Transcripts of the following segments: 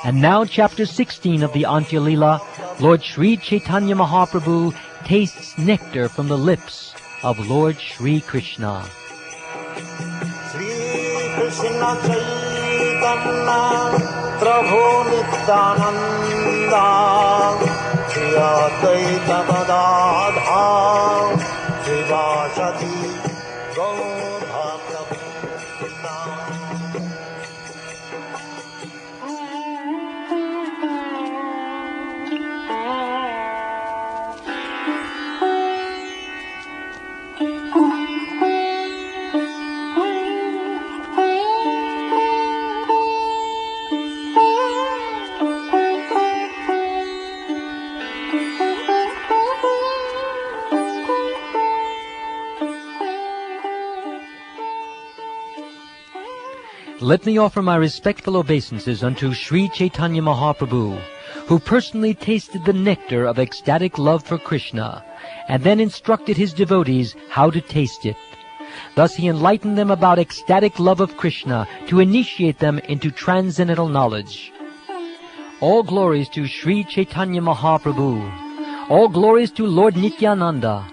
And now chapter 16 of the Antya Leela, Lord Sri Caitanya Mahaprabhu tastes nectar from the lips of Lord Sri Krishna. Sri Krishna Caitanya Prabhu Nityananda Shri Advaita Gadadhar Srivasati Let me offer my respectful obeisances unto Sri Caitanya Mahaprabhu, who personally tasted the nectar of ecstatic love for Krishna, and then instructed his devotees how to taste it. Thus he enlightened them about ecstatic love of Krishna to initiate them into transcendental knowledge. All glories to Sri Caitanya Mahaprabhu. All glories to Lord Nityananda.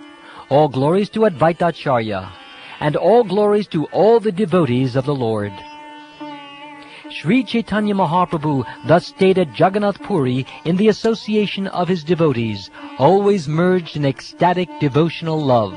All glories to Advaitacharya. And all glories to all the devotees of the Lord. Sri Caitanya Mahaprabhu thus stayed at Jagannath Puri in the association of his devotees, always merged in ecstatic devotional love.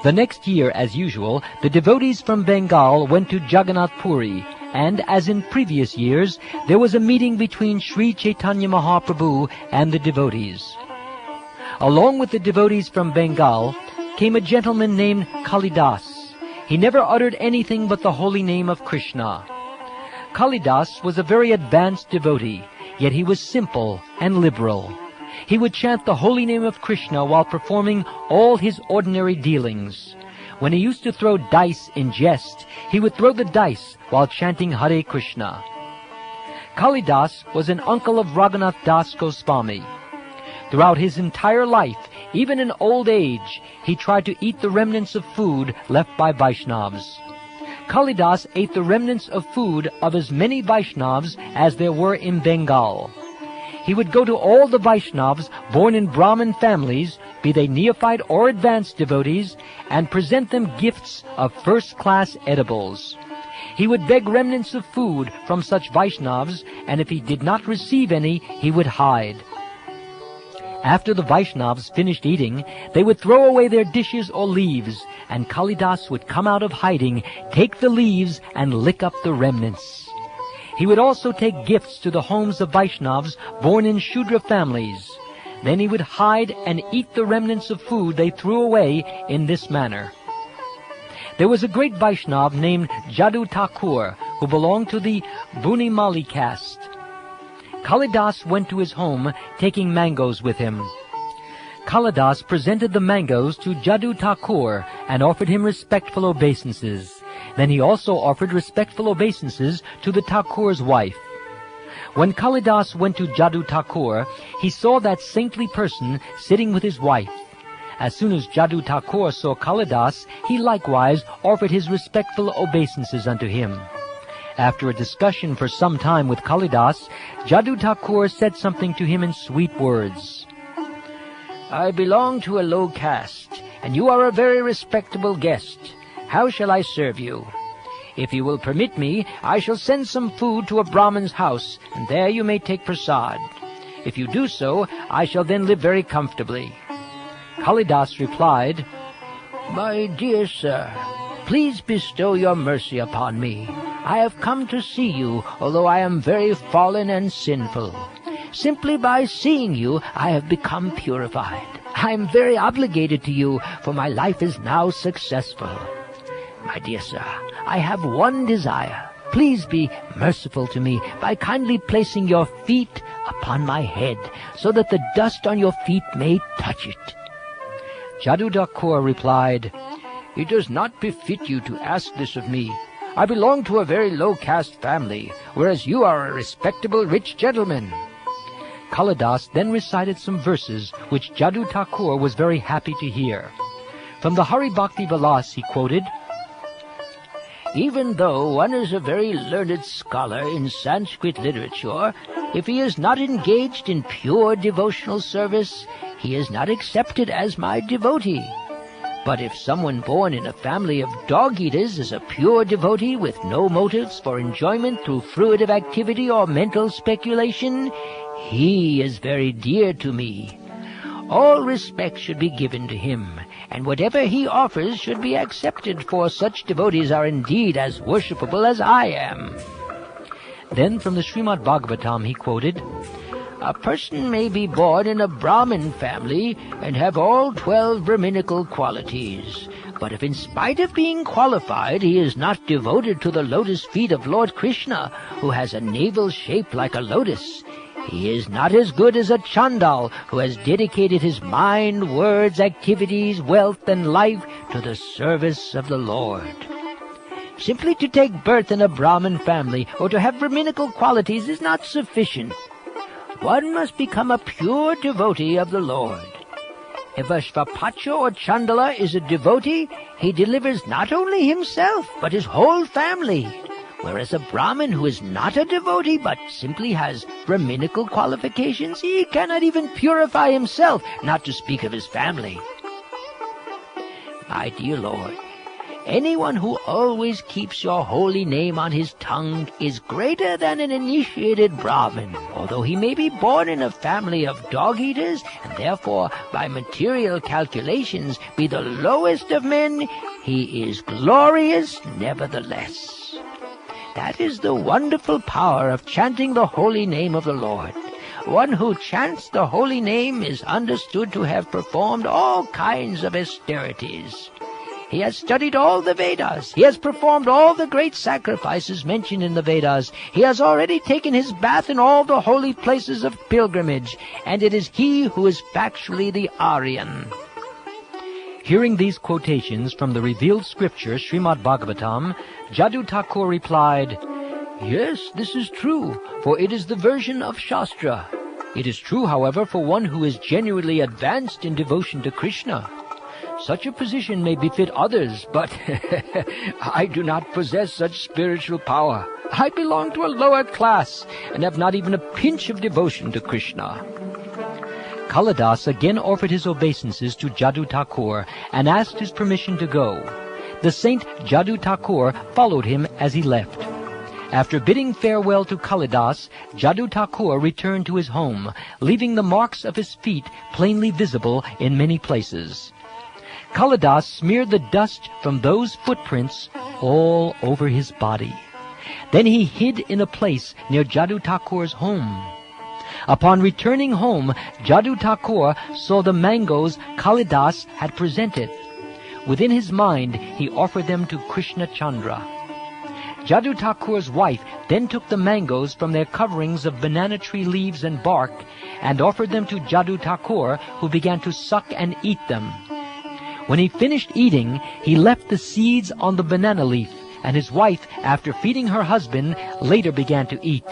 The next year, as usual, the devotees from Bengal went to Jagannath Puri, and, as in previous years, there was a meeting between Sri Caitanya Mahaprabhu and the devotees. Along with the devotees from Bengal came a gentleman named Kalidas. He never uttered anything but the holy name of Krishna. Kalidas was a very advanced devotee, yet he was simple and liberal. He would chant the holy name of Krishna while performing all his ordinary dealings. When he used to throw dice in jest, he would throw the dice while chanting Hare Krishna. Kalidas was an uncle of Raghunath Das Goswami. Throughout his entire life, even in old age, he tried to eat the remnants of food left by Vaishnavas. Kalidas ate the remnants of food of as many Vaishnavas as there were in Bengal. He would go to all the Vaishnavas born in Brahmin families, be they neophyte or advanced devotees, and present them gifts of first-class edibles. He would beg remnants of food from such Vaishnavas, and if he did not receive any, he would hide. After the Vaishnavas finished eating, they would throw away their dishes or leaves, and Kalidas would come out of hiding, take the leaves, and lick up the remnants. He would also take gifts to the homes of Vaishnavas born in Shudra families. Then he would hide and eat the remnants of food they threw away in this manner. There was a great Vaishnav named Jadu Thakur who belonged to the Bunimali caste. Kalidas went to his home taking mangoes with him. Kalidas presented the mangoes to Jadu Thakur and offered him respectful obeisances. Then he also offered respectful obeisances to the Thakur's wife. When Kalidas went to Jadu Thakur, he saw that saintly person sitting with his wife. As soon as Jadu Thakur saw Kalidas, he likewise offered his respectful obeisances unto him. After a discussion for some time with Kalidas, Jadu Thakur said something to him in sweet words. "I belong to a low caste, and you are a very respectable guest. How shall I serve you? If you will permit me, I shall send some food to a Brahmin's house, and there you may take prasad. If you do so, I shall then live very comfortably." Kalidas replied, "My dear sir, please bestow your mercy upon me. I have come to see you, although I am very fallen and sinful. Simply by seeing you, I have become purified. I am very obligated to you, for my life is now successful. My dear sir, I have one desire. Please be merciful to me by kindly placing your feet upon my head, so that the dust on your feet may touch it." Jadu Thakur replied, "It does not befit you to ask this of me. I belong to a very low caste family. whereas you are a respectable rich gentleman." Kalidas then recited some verses which Jadu Thakur was very happy to hear. From the Hari Bhakti Vilas he quoted, "Even though one is a very learned scholar in Sanskrit literature, if he is not engaged in pure devotional service, he is not accepted as my devotee. But if someone born in a family of dog-eaters is a pure devotee with no motives for enjoyment through fruitive activity or mental speculation, he is very dear to me. All respect should be given to him, and whatever he offers should be accepted, for such devotees are indeed as worshipable as I am." Then from the Srimad Bhagavatam he quoted, "A person may be born in a Brahmin family and have all 12 Brahminical qualities. But if in spite of being qualified he is not devoted to the lotus feet of Lord Krishna, who has a navel shaped like a lotus, he is not as good as a Chandal who has dedicated his mind, words, activities, wealth, and life to the service of the Lord." Simply to take birth in a Brahmin family or to have Brahminical qualities is not sufficient. One must become a pure devotee of the Lord. If a Shvapacha or Chandala is a devotee, he delivers not only himself, but his whole family. Whereas a Brahmin who is not a devotee, but simply has Brahminical qualifications, he cannot even purify himself, not to speak of his family. My dear Lord, anyone who always keeps your holy name on his tongue is greater than an initiated Brahmin, although he may be born in a family of dog-eaters, and therefore, by material calculations, be the lowest of men. He is glorious nevertheless. That is the wonderful power of chanting the holy name of the Lord. One who chants the holy name is understood to have performed all kinds of austerities. He has studied all the Vedas. He has performed all the great sacrifices mentioned in the Vedas. He has already taken his bath in all the holy places of pilgrimage, and it is he who is factually the Aryan." Hearing these quotations from the revealed scripture, Srimad Bhagavatam, Jadu Thakur replied, "Yes, this is true, for it is the version of Shastra. It is true, however, for one who is genuinely advanced in devotion to Krishna. Such a position may befit others, but I do not possess such spiritual power. I belong to a lower class and have not even a pinch of devotion to Krishna." Kalidas again offered his obeisances to Jadu Thakur and asked his permission to go. The saint Jadu Thakur followed him as he left. After bidding farewell to Kalidas, Jadu Thakur returned to his home, leaving the marks of his feet plainly visible in many places. Kalidas smeared the dust from those footprints all over his body. Then he hid in a place near Jadu Thakur's home. Upon returning home, Jadu Thakur saw the mangoes Kalidas had presented. Within his mind, he offered them to Krishna Chandra. Jadu Thakur's wife then took the mangoes from their coverings of banana tree leaves and bark and offered them to Jadu Thakur, who began to suck and eat them. When he finished eating, he left the seeds on the banana leaf, and his wife, after feeding her husband, later began to eat.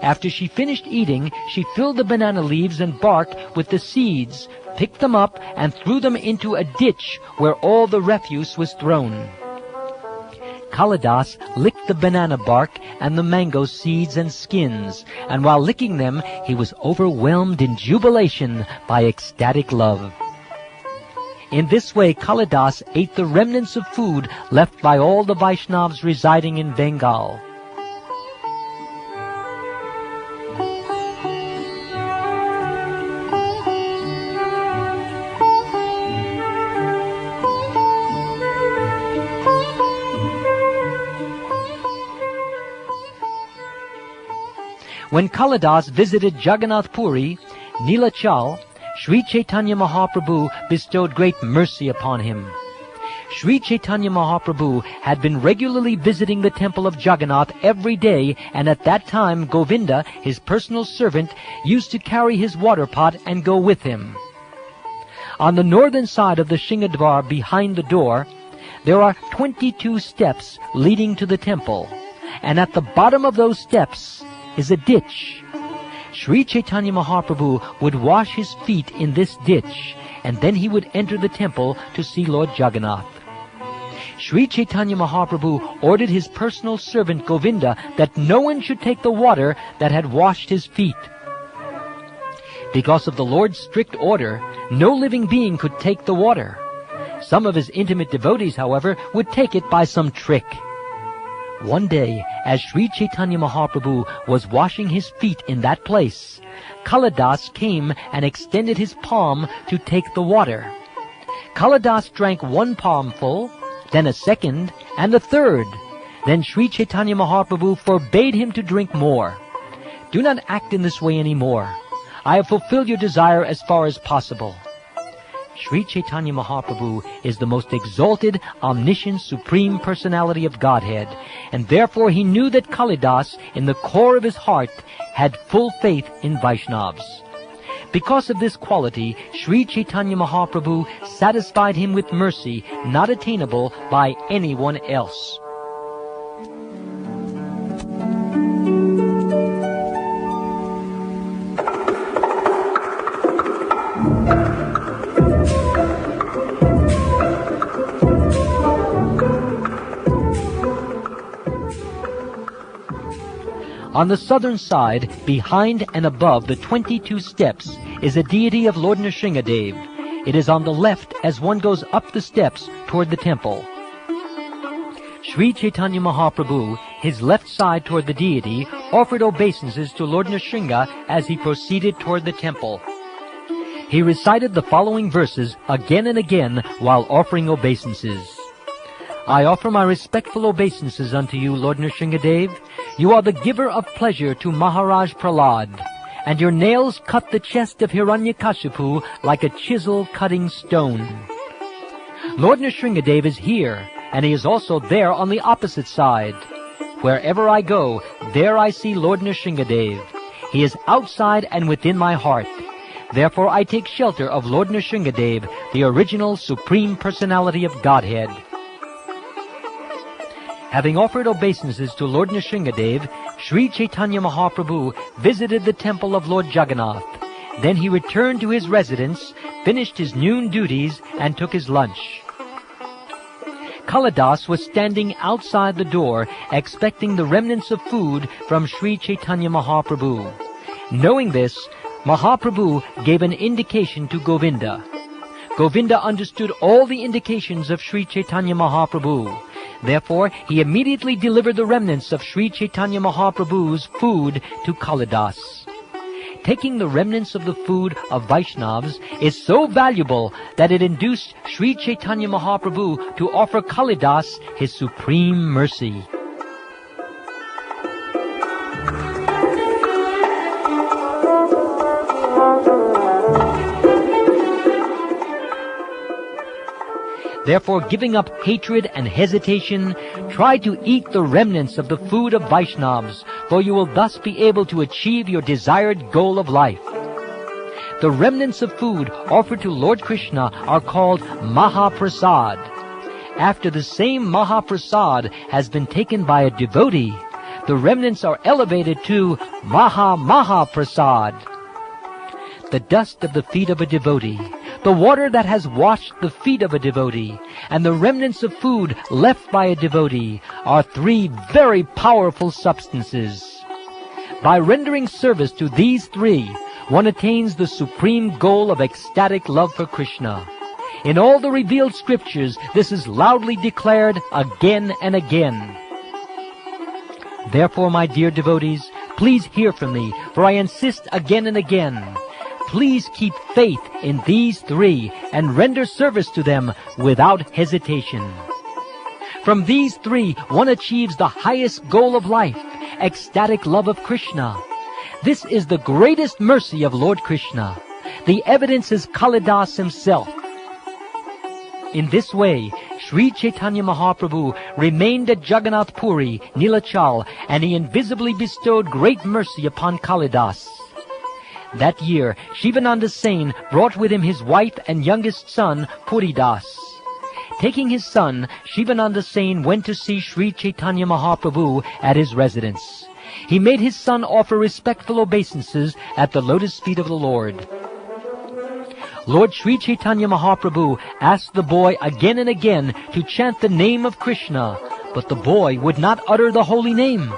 After she finished eating, she filled the banana leaves and bark with the seeds, picked them up, and threw them into a ditch where all the refuse was thrown. Kalidas licked the banana bark and the mango seeds and skins, and while licking them, he was overwhelmed in jubilation by ecstatic love. In this way, Kalidas ate the remnants of food left by all the Vaishnavas residing in Bengal. When Kalidas visited Jagannath Puri, Nilachal, Sri Caitanya Mahaprabhu bestowed great mercy upon him. Sri Caitanya Mahaprabhu had been regularly visiting the temple of Jagannath every day, and at that time Govinda, his personal servant, used to carry his water pot and go with him. On the northern side of the Shingadwar behind the door, there are 22 steps leading to the temple, and at the bottom of those steps is a ditch. Sri Caitanya Mahaprabhu would wash his feet in this ditch, and then he would enter the temple to see Lord Jagannath. Sri Caitanya Mahaprabhu ordered his personal servant Govinda that no one should take the water that had washed his feet. Because of the Lord's strict order, no living being could take the water. Some of his intimate devotees, however, would take it by some trick. One day, as Sri Caitanya Mahaprabhu was washing his feet in that place, Kalidas came and extended his palm to take the water. Kalidas drank one palmful, then a second, and a third. Then Sri Caitanya Mahaprabhu forbade him to drink more. "Do not act in this way any more. I have fulfilled your desire as far as possible." Sri Caitanya Mahaprabhu is the most exalted, omniscient, supreme personality of Godhead, and therefore he knew that Kalidas, in the core of his heart, had full faith in Vaishnavas. Because of this quality, Sri Caitanya Mahaprabhu satisfied him with mercy not attainable by anyone else. On the southern side, behind and above the 22 steps, is a deity of Lord Nrsingadev. It is on the left as one goes up the steps toward the temple. Sri Caitanya Mahaprabhu, his left side toward the deity, offered obeisances to Lord Nrsinga as he proceeded toward the temple. He recited the following verses again and again while offering obeisances. "I offer my respectful obeisances unto you, Lord Nrsingadev. You are the giver of pleasure to Maharaj Prahlad, and your nails cut the chest of Hiranyakashipu like a chisel cutting stone. Lord Nrsingadev is here, and he is also there on the opposite side. Wherever I go, there I see Lord Nrsingadev. He is outside and within my heart. Therefore I take shelter of Lord Nrsingadev, the original Supreme Personality of Godhead." Having offered obeisances to Lord Nrsingadev, Sri Caitanya Mahaprabhu visited the temple of Lord Jagannath. Then he returned to his residence, finished his noon duties, and took his lunch. Kalidas was standing outside the door, expecting the remnants of food from Sri Caitanya Mahaprabhu. Knowing this, Mahaprabhu gave an indication to Govinda. Govinda understood all the indications of Sri Caitanya Mahaprabhu. Therefore, he immediately delivered the remnants of Sri Caitanya Mahaprabhu's food to Kalidas. Taking the remnants of the food of Vaishnavas is so valuable that it induced Sri Caitanya Mahaprabhu to offer Kalidas his supreme mercy. Therefore, giving up hatred and hesitation, try to eat the remnants of the food of Vaishnavas, for you will thus be able to achieve your desired goal of life. The remnants of food offered to Lord Krishna are called Mahaprasad. After the same Mahaprasad has been taken by a devotee, the remnants are elevated to Mahaprasad. The dust of the feet of a devotee, the water that has washed the feet of a devotee, and the remnants of food left by a devotee are three very powerful substances. By rendering service to these three, one attains the supreme goal of ecstatic love for Krishna. In all the revealed scriptures, this is loudly declared again and again. Therefore, my dear devotees, please hear from me, for I insist again and again. Please keep faith in these three and render service to them without hesitation. From these three, one achieves the highest goal of life, ecstatic love of Krishna. This is the greatest mercy of Lord Krishna. The evidence is Kalidas himself. In this way, Sri Caitanya Mahaprabhu remained at Jagannath Puri, Nilachal, and he invisibly bestowed great mercy upon Kalidas. That year, Shivananda Sain brought with him his wife and youngest son, Puridas. Taking his son, Shivananda Sain went to see Sri Caitanya Mahaprabhu at his residence. He made his son offer respectful obeisances at the lotus feet of the Lord. Lord Sri Caitanya Mahaprabhu asked the boy again and again to chant the name of Krishna, but the boy would not utter the holy name.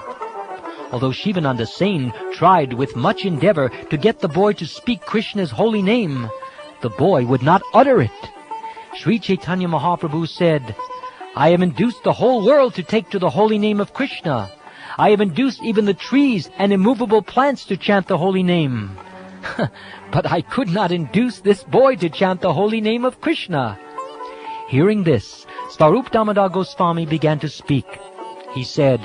Although Shivananda Sain tried with much endeavor to get the boy to speak Krishna's holy name, the boy would not utter it. Sri Caitanya Mahaprabhu said, "I have induced the whole world to take to the holy name of Krishna. I have induced even the trees and immovable plants to chant the holy name. But I could not induce this boy to chant the holy name of Krishna." Hearing this, Svarup Damodar Goswami began to speak. He said,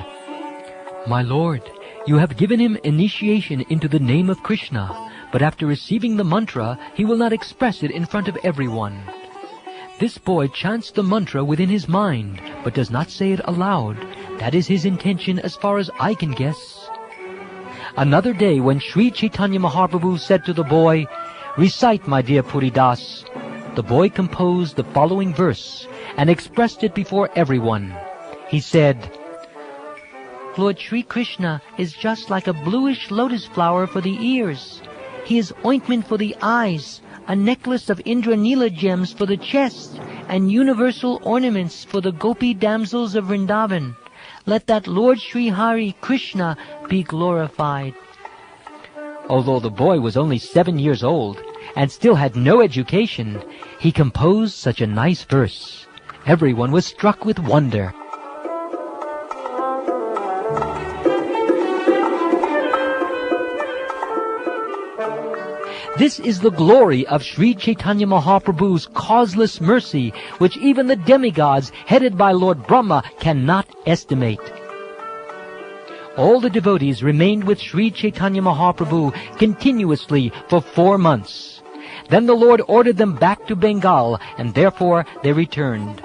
"My Lord, you have given him initiation into the name of Krishna, but after receiving the mantra, he will not express it in front of everyone. This boy chants the mantra within his mind, but does not say it aloud. That is his intention as far as I can guess." Another day, when Sri Caitanya Mahaprabhu said to the boy, "Recite, my dear Puridas," the boy composed the following verse and expressed it before everyone. He said, "Lord Sri Krishna is just like a bluish lotus flower for the ears. He is ointment for the eyes, a necklace of Indranila gems for the chest, and universal ornaments for the gopi damsels of Vrindavan. Let that Lord Sri Hari Krishna be glorified." Although the boy was only 7 years old and still had no education, he composed such a nice verse. Everyone was struck with wonder. This is the glory of Sri Caitanya Mahaprabhu's causeless mercy, which even the demigods, headed by Lord Brahma, cannot estimate. All the devotees remained with Sri Caitanya Mahaprabhu continuously for 4 months. Then the Lord ordered them back to Bengal, and therefore they returned.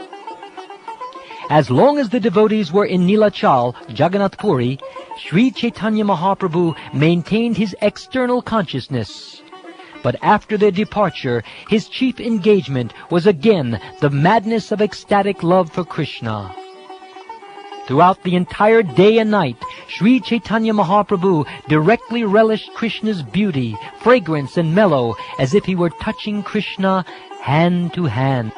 As long as the devotees were in Nilachal, Jagannath Puri, Sri Caitanya Mahaprabhu maintained his external consciousness. But after their departure, his chief engagement was again the madness of ecstatic love for Krishna. Throughout the entire day and night, Sri Caitanya Mahaprabhu directly relished Krishna's beauty, fragrance, and mellow, as if he were touching Krishna hand to hand.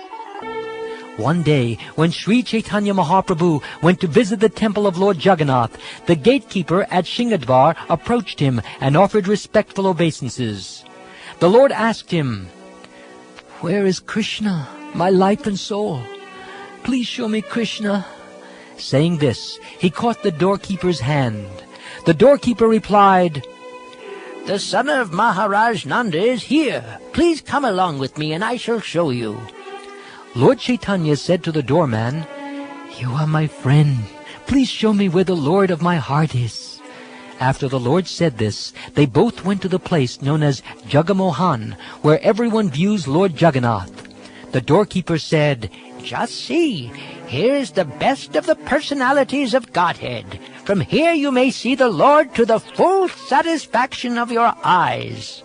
One day, when Sri Caitanya Mahaprabhu went to visit the temple of Lord Jagannath, the gatekeeper at Shingadvar approached him and offered respectful obeisances. The Lord asked him, "Where is Krishna, my life and soul? Please show me Krishna." Saying this, he caught the doorkeeper's hand. The doorkeeper replied, "The son of Maharaj Nanda is here. Please come along with me and I shall show you." Lord Chaitanya said to the doorman, "You are my friend. Please show me where the Lord of my heart is." After the Lord said this, they both went to the place known as Jagamohan, where everyone views Lord Jagannath. The doorkeeper said, "Just see, here is the best of the personalities of Godhead. From here you may see the Lord to the full satisfaction of your eyes."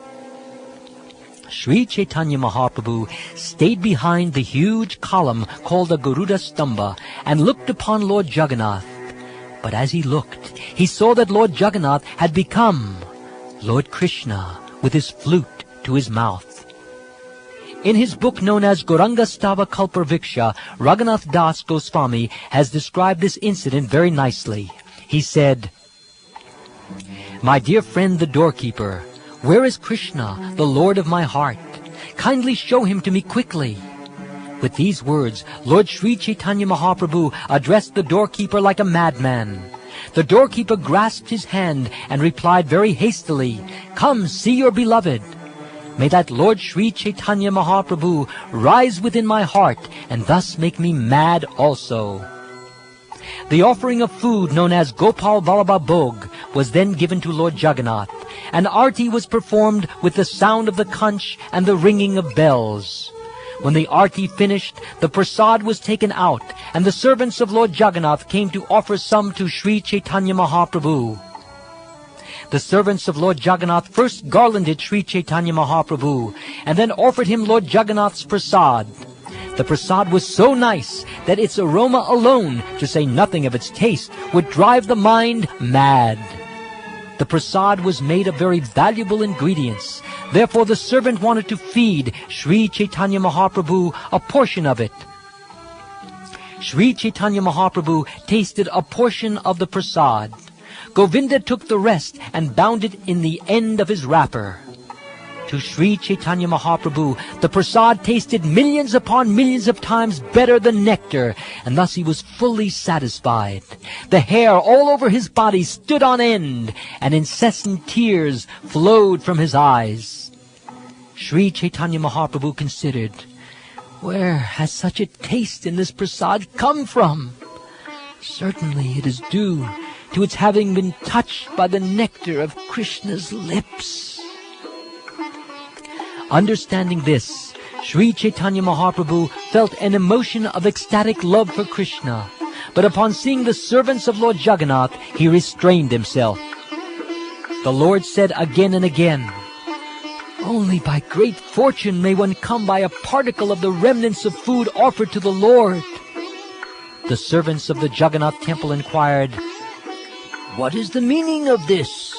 Sri Caitanya Mahaprabhu stayed behind the huge column called the Garuda Stamba and looked upon Lord Jagannath. But as he looked, he saw that Lord Jagannath had become Lord Krishna with his flute to his mouth. In his book known as Gauranga Stava Kalparviksha, Raghunath Das Goswami has described this incident very nicely. He said, "My dear friend the doorkeeper, where is Krishna, the Lord of my heart? Kindly show him to me quickly." With these words, Lord Sri Caitanya Mahaprabhu addressed the doorkeeper like a madman. The doorkeeper grasped his hand and replied very hastily, "Come, see your beloved." May that Lord Sri Caitanya Mahaprabhu rise within my heart and thus make me mad also. The offering of food known as Gopal Vallabha Bhog was then given to Lord Jagannath. An arti was performed with the sound of the conch and the ringing of bells. When the arti finished, the prasad was taken out, and the servants of Lord Jagannath came to offer some to Sri Caitanya Mahaprabhu. The servants of Lord Jagannath first garlanded Sri Caitanya Mahaprabhu, and then offered him Lord Jagannath's prasad. The prasad was so nice that its aroma alone, to say nothing of its taste, would drive the mind mad. The prasad was made of very valuable ingredients. Therefore the servant wanted to feed Sri Caitanya Mahaprabhu a portion of it. Sri Caitanya Mahaprabhu tasted a portion of the prasad. Govinda took the rest and bound it in the end of his wrapper. To Sri Caitanya Mahaprabhu, the prasad tasted millions upon millions of times better than nectar, and thus he was fully satisfied. The hair all over his body stood on end, and incessant tears flowed from his eyes. Sri Caitanya Mahaprabhu considered, "Where has such a taste in this prasad come from? Certainly it is due to its having been touched by the nectar of Krishna's lips." Understanding this, Sri Caitanya Mahaprabhu felt an emotion of ecstatic love for Krishna, but upon seeing the servants of Lord Jagannath, he restrained himself. The Lord said again and again, "Only by great fortune may one come by a particle of the remnants of food offered to the Lord." The servants of the Jagannath temple inquired, "What is the meaning of this?"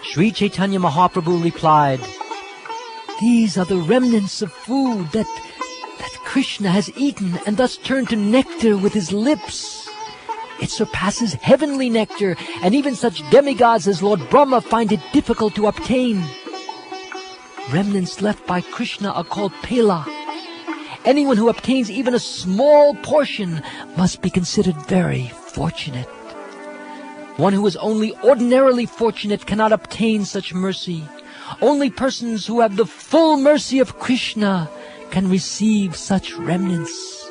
Sri Caitanya Mahaprabhu replied, "These are the remnants of food that Krishna has eaten and thus turned to nectar with his lips. It surpasses heavenly nectar, and even such demigods as Lord Brahma find it difficult to obtain. Remnants left by Krishna are called pela. Anyone who obtains even a small portion must be considered very fortunate. One who is only ordinarily fortunate cannot obtain such mercy. Only persons who have the full mercy of Krishna can receive such remnants."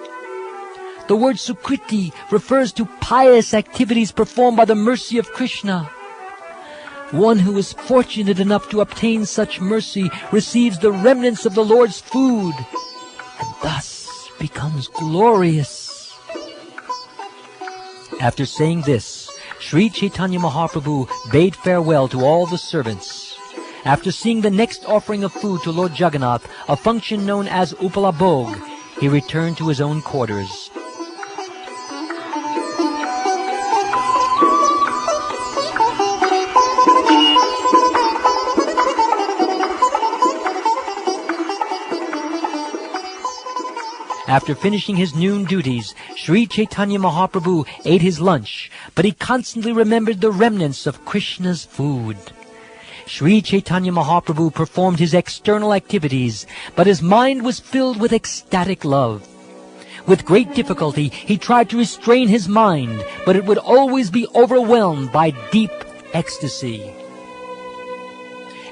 The word Sukriti refers to pious activities performed by the mercy of Krishna. One who is fortunate enough to obtain such mercy receives the remnants of the Lord's food and thus becomes glorious. After saying this, Sri Caitanya Mahaprabhu bade farewell to all the servants. After seeing the next offering of food to Lord Jagannath, a function known as Upalabhog, he returned to his own quarters. After finishing his noon duties, Sri Caitanya Mahaprabhu ate his lunch, but he constantly remembered the remnants of Krishna's food. Sri Caitanya Mahaprabhu performed his external activities, but his mind was filled with ecstatic love. With great difficulty, he tried to restrain his mind, but it would always be overwhelmed by deep ecstasy.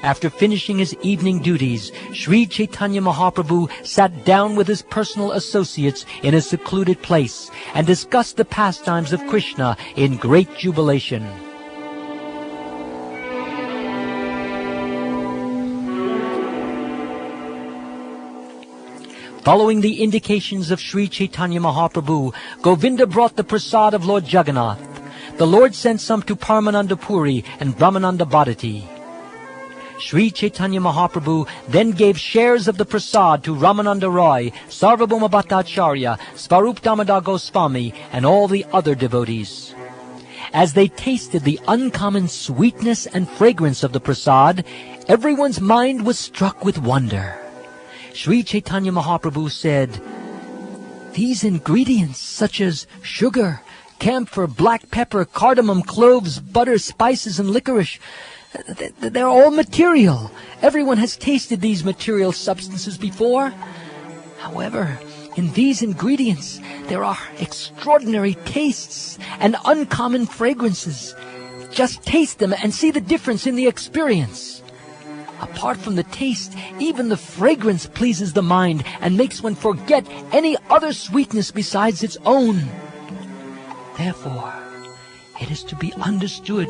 After finishing his evening duties, Sri Caitanya Mahaprabhu sat down with his personal associates in a secluded place and discussed the pastimes of Krishna in great jubilation. Following the indications of Sri Caitanya Mahaprabhu, Govinda brought the prasad of Lord Jagannath. The Lord sent some to Paramananda Puri and Brahmananda Bhadati. Sri Caitanya Mahaprabhu then gave shares of the prasad to Ramananda Roy, Sarvabhauma Bhattacharya, Svarup Damodar Goswami, and all the other devotees. As they tasted the uncommon sweetness and fragrance of the prasad, everyone's mind was struck with wonder. Sri Caitanya Mahaprabhu said, "These ingredients, such as sugar, camphor, black pepper, cardamom, cloves, butter, spices, and licorice, they're all material. Everyone has tasted these material substances before. However, in these ingredients, there are extraordinary tastes and uncommon fragrances. Just taste them and see the difference in the experience. Apart from the taste, even the fragrance pleases the mind and makes one forget any other sweetness besides its own. Therefore, it is to be understood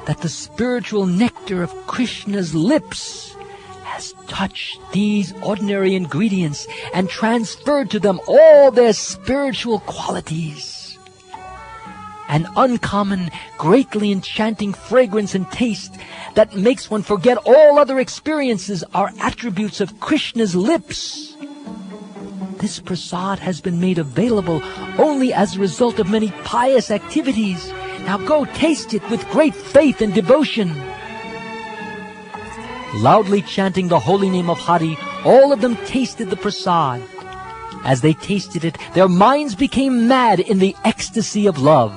that the spiritual nectar of Krishna's lips has touched these ordinary ingredients and transferred to them all their spiritual qualities. An uncommon, greatly enchanting fragrance and taste that makes one forget all other experiences are attributes of Krishna's lips. this prasad has been made available only as a result of many pious activities. Now go taste it with great faith and devotion." Loudly chanting the holy name of Hari, all of them tasted the prasad. As they tasted it, their minds became mad in the ecstasy of love.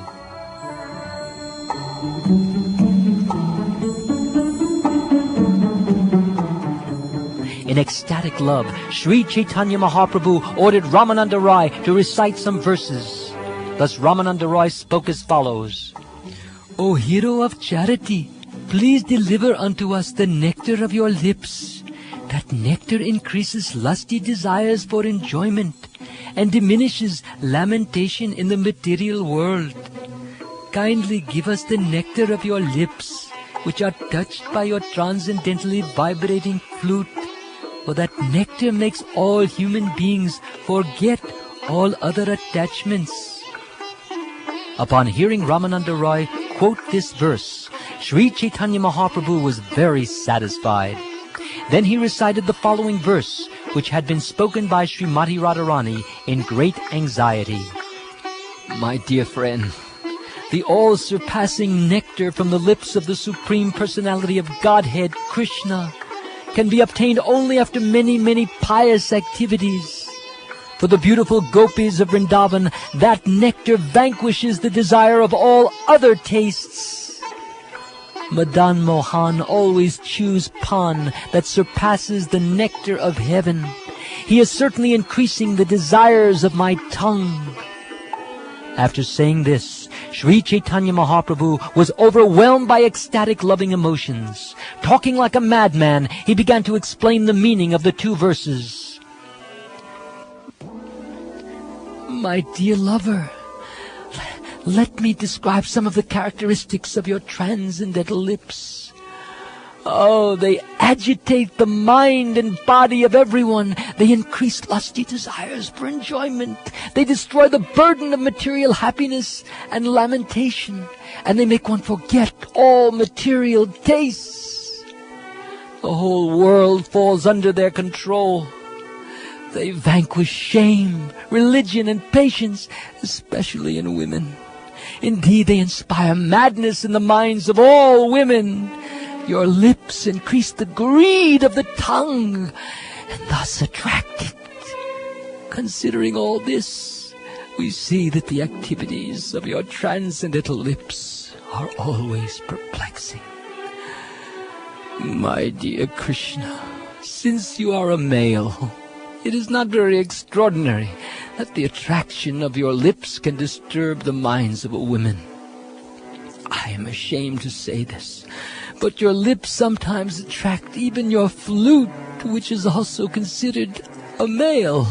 In ecstatic love, Sri Caitanya Mahaprabhu ordered Ramananda Rai to recite some verses. Thus Ramananda Rai spoke as follows: "O hero of charity, please deliver unto us the nectar of your lips. That nectar increases lusty desires for enjoyment and diminishes lamentation in the material world. Kindly give us the nectar of your lips, which are touched by your transcendentally vibrating flute, for that nectar makes all human beings forget all other attachments." Upon hearing Ramananda Rai quote this verse, Sri Caitanya Mahaprabhu was very satisfied. Then he recited the following verse, which had been spoken by Srimati Radharani in great anxiety. "My dear friend, the all-surpassing nectar from the lips of the Supreme Personality of Godhead, Krishna, can be obtained only after many, many pious activities. For the beautiful gopis of Vrindavan, that nectar vanquishes the desire of all other tastes. Madan Mohan always chews pan that surpasses the nectar of heaven. He is certainly increasing the desires of my tongue." After saying this, Sri Caitanya Mahaprabhu was overwhelmed by ecstatic loving emotions. Talking like a madman, he began to explain the meaning of the two verses. "My dear lover, let me describe some of the characteristics of your transcendental lips. Oh, they agitate the mind and body of everyone. They increase lusty desires for enjoyment. They destroy the burden of material happiness and lamentation, and they make one forget all material tastes. The whole world falls under their control. They vanquish shame, religion, and patience, especially in women. Indeed, they inspire madness in the minds of all women. Your lips increase the greed of the tongue, and thus attract it. Considering all this, we see that the activities of your transcendental lips are always perplexing. My dear Krishna, since you are a male, it is not very extraordinary that the attraction of your lips can disturb the minds of a woman. I am ashamed to say this, but your lips sometimes attract even your flute, which is also considered a male.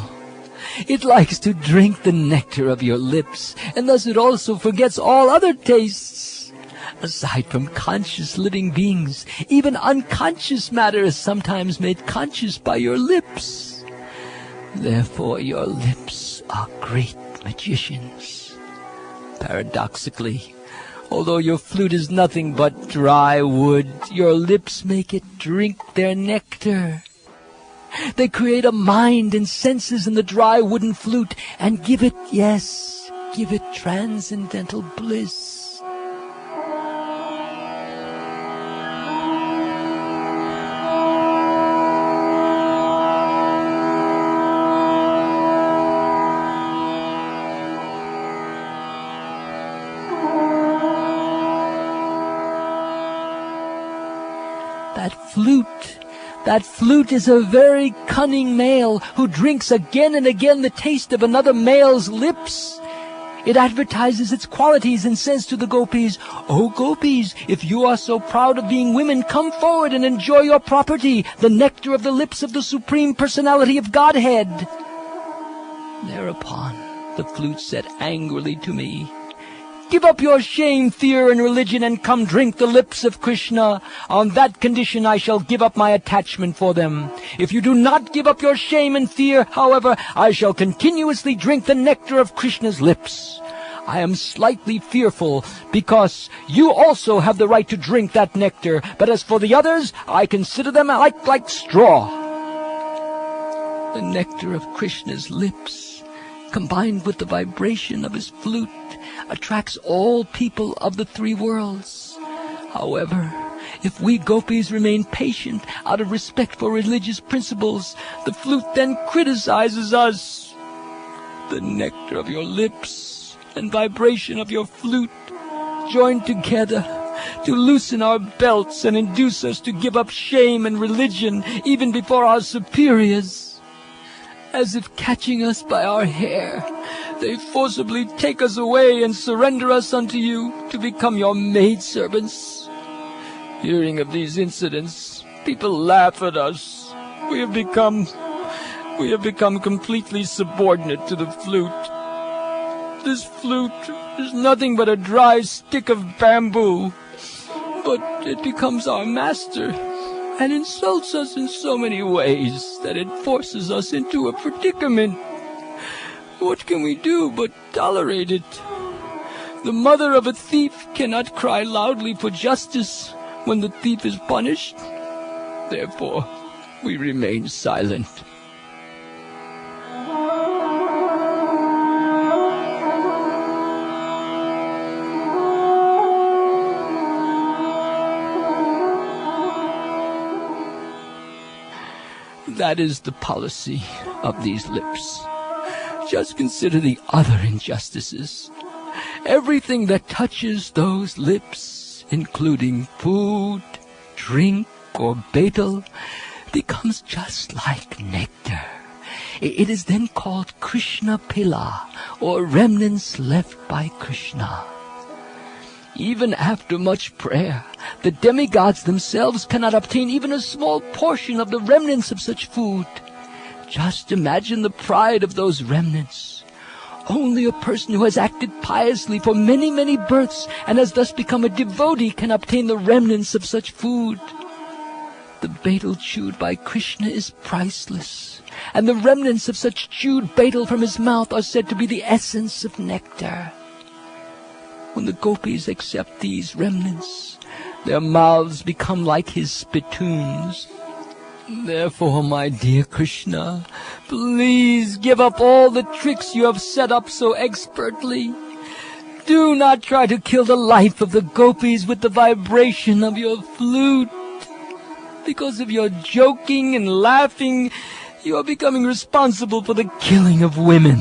It likes to drink the nectar of your lips, and thus it also forgets all other tastes. Aside from conscious living beings, even unconscious matter is sometimes made conscious by your lips. Therefore your lips are great magicians. Paradoxically, although your flute is nothing but dry wood, your lips make it drink their nectar. They create a mind and senses in the dry wooden flute and give it transcendental bliss. That flute is a very cunning male who drinks again and again the taste of another male's lips. It advertises its qualities and says to the gopis, "O gopis, if you are so proud of being women, come forward and enjoy your property, the nectar of the lips of the Supreme Personality of Godhead." Thereupon the flute said angrily to me, "Give up your shame, fear, and religion, and come drink the lips of Krishna. On that condition I shall give up my attachment for them. If you do not give up your shame and fear, however, I shall continuously drink the nectar of Krishna's lips. I am slightly fearful, because you also have the right to drink that nectar, but as for the others, I consider them like straw." The nectar of Krishna's lips, combined with the vibration of his flute, attracts all people of the three worlds. However, if we gopis remain patient out of respect for religious principles, the flute then criticizes us. The nectar of your lips and vibration of your flute join together to loosen our belts and induce us to give up shame and religion even before our superiors. As if catching us by our hair, they forcibly take us away and surrender us unto you to become your maidservants. Hearing of these incidents, people laugh at us. We have become completely subordinate to the flute. This flute is nothing but a dry stick of bamboo, but it becomes our master and insults us in so many ways that it forces us into a predicament. What can we do but tolerate it? The mother of a thief cannot cry loudly for justice when the thief is punished. Therefore, we remain silent. That is the policy of these lips. Just consider the other injustices. Everything that touches those lips, including food, drink, or betel, becomes just like nectar. It is then called Krishna Pila, or remnants left by Krishna. Even after much prayer, the demigods themselves cannot obtain even a small portion of the remnants of such food. Just imagine the pride of those remnants. Only a person who has acted piously for many, many births and has thus become a devotee can obtain the remnants of such food. The betel chewed by Krishna is priceless, and the remnants of such chewed betel from his mouth are said to be the essence of nectar. When the gopis accept these remnants, their mouths become like his spittoons. Therefore, my dear Krishna, please give up all the tricks you have set up so expertly. Do not try to kill the life of the gopis with the vibration of your flute. Because of your joking and laughing, you are becoming responsible for the killing of women.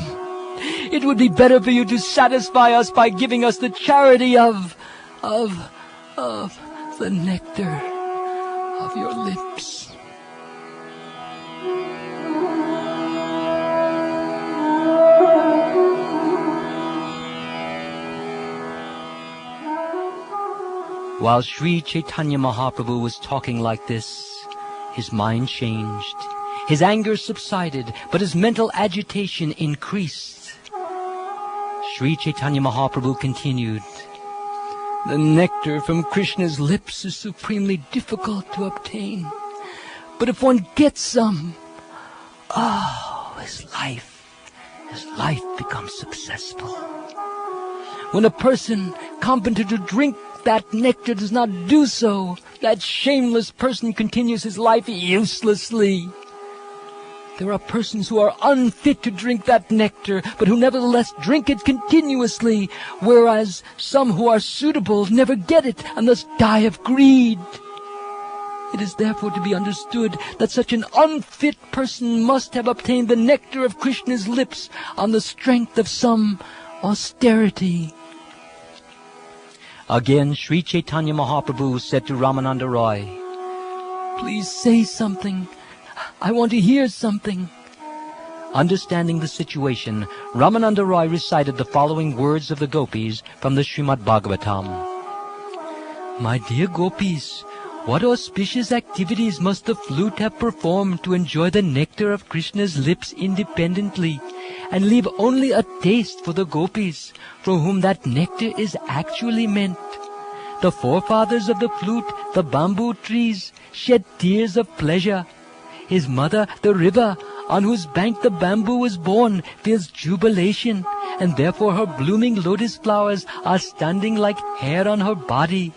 It would be better for you to satisfy us by giving us the charity of the nectar of your lips. While Sri Caitanya Mahaprabhu was talking like this, his mind changed. His anger subsided, but his mental agitation increased. Sri Caitanya Mahaprabhu continued, "The nectar from Krishna's lips is supremely difficult to obtain. But if one gets some, his life becomes successful. When a person competent to drink that nectar does not do so, that shameless person continues his life uselessly. There are persons who are unfit to drink that nectar, but who nevertheless drink it continuously, whereas some who are suitable never get it and thus die of greed. It is therefore to be understood that such an unfit person must have obtained the nectar of Krishna's lips on the strength of some austerity." Again, Sri Caitanya Mahaprabhu said to Ramananda Roy, "Please say something. I want to hear something." Understanding the situation, Ramananda Roy recited the following words of the gopis from the Srimad Bhagavatam. "My dear gopis, what auspicious activities must the flute have performed to enjoy the nectar of Krishna's lips independently, and leave only a taste for the gopis, for whom that nectar is actually meant. The forefathers of the flute, the bamboo trees, shed tears of pleasure. His mother, the river, on whose bank the bamboo was born, feels jubilation, and therefore her blooming lotus flowers are standing like hair on her body."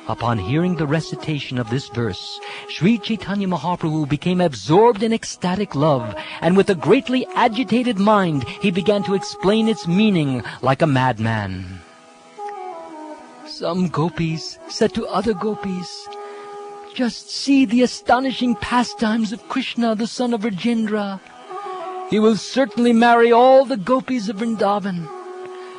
Upon hearing the recitation of this verse, Sri Caitanya Mahaprabhu became absorbed in ecstatic love, and with a greatly agitated mind, he began to explain its meaning like a madman. Some gopis said to other gopis, "Just see the astonishing pastimes of Krishna, the son of Rajendra. He will certainly marry all the gopis of Vrindavan.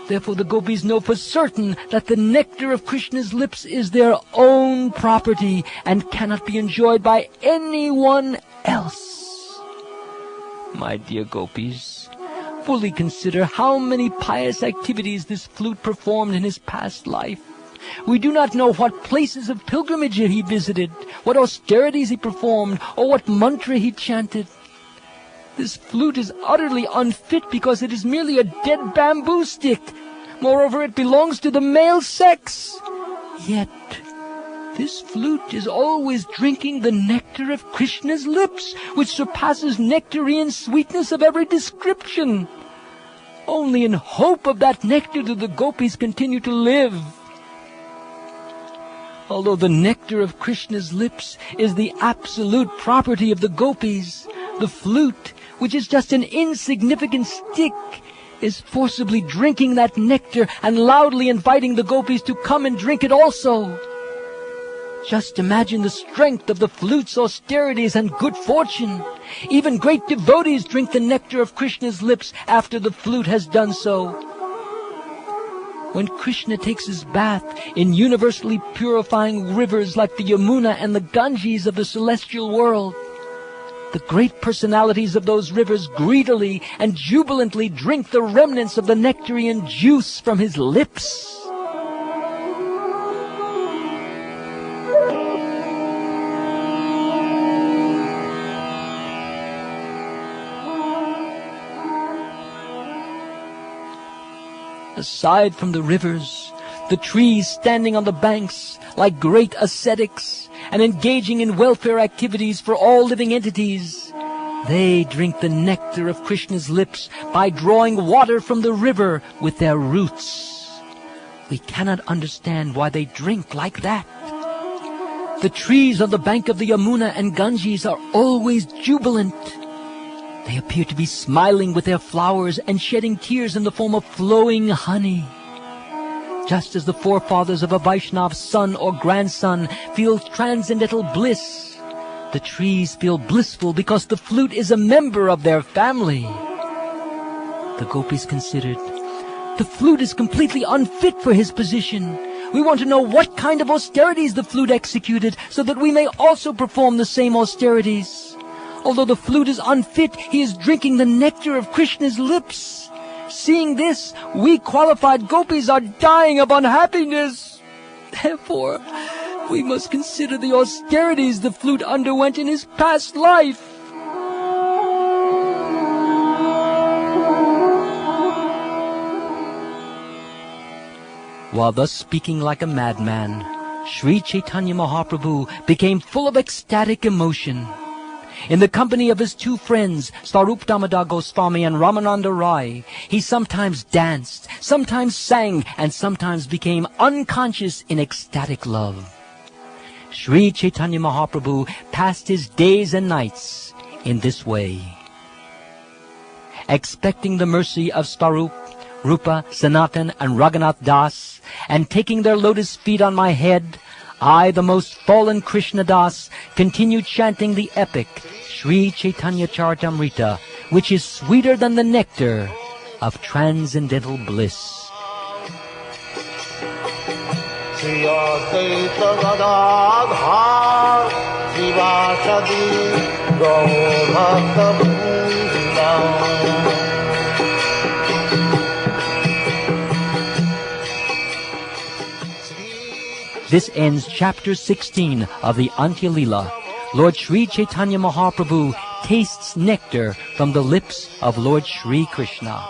Therefore the gopis know for certain that the nectar of Krishna's lips is their own property and cannot be enjoyed by anyone else." My dear gopis, fully consider how many pious activities this flute performed in his past life. We do not know what places of pilgrimage he visited, what austerities he performed, or what mantra he chanted. This flute is utterly unfit because it is merely a dead bamboo stick. Moreover, it belongs to the male sex. Yet, this flute is always drinking the nectar of Krishna's lips, which surpasses nectarine sweetness of every description. Only in hope of that nectar do the gopis continue to live. Although the nectar of Krishna's lips is the absolute property of the gopis, the flute, which is just an insignificant stick, is forcibly drinking that nectar and loudly inviting the gopis to come and drink it also. Just imagine the strength of the flute's austerities and good fortune. Even great devotees drink the nectar of Krishna's lips after the flute has done so. When Krishna takes his bath in universally purifying rivers like the Yamuna and the Ganges of the celestial world, the great personalities of those rivers greedily and jubilantly drink the remnants of the nectarine juice from his lips. Aside from the rivers, the trees standing on the banks like great ascetics and engaging in welfare activities for all living entities, they drink the nectar of Krishna's lips by drawing water from the river with their roots. We cannot understand why they drink like that. The trees on the bank of the Yamuna and Ganges are always jubilant. They appear to be smiling with their flowers and shedding tears in the form of flowing honey. Just as the forefathers of a Vaishnav's son or grandson feel transcendental bliss, the trees feel blissful because the flute is a member of their family. The gopis considered, the flute is completely unfit for his position. We want to know what kind of austerities the flute executed so that we may also perform the same austerities. Although the flute is unfit, he is drinking the nectar of Krishna's lips. Seeing this, we qualified gopis are dying of unhappiness. Therefore, we must consider the austerities the flute underwent in his past life. While thus speaking like a madman, Sri Caitanya Mahaprabhu became full of ecstatic emotion. In the company of his two friends, Swarup Damodar Goswami and Ramananda Rai, he sometimes danced, sometimes sang, and sometimes became unconscious in ecstatic love. Sri Caitanya Mahaprabhu passed his days and nights in this way. Expecting the mercy of Swarup, Rupa, Sanatan, and Raghunath Das, and taking their lotus feet on my head, I, the most fallen Krishna Das, continued chanting the epic Sri Caitanya Caritamrta, which is sweeter than the nectar of transcendental bliss. This ends chapter 16 of the Antya Lila. Lord Sri Caitanya Mahaprabhu tastes nectar from the lips of Lord Sri Krishna.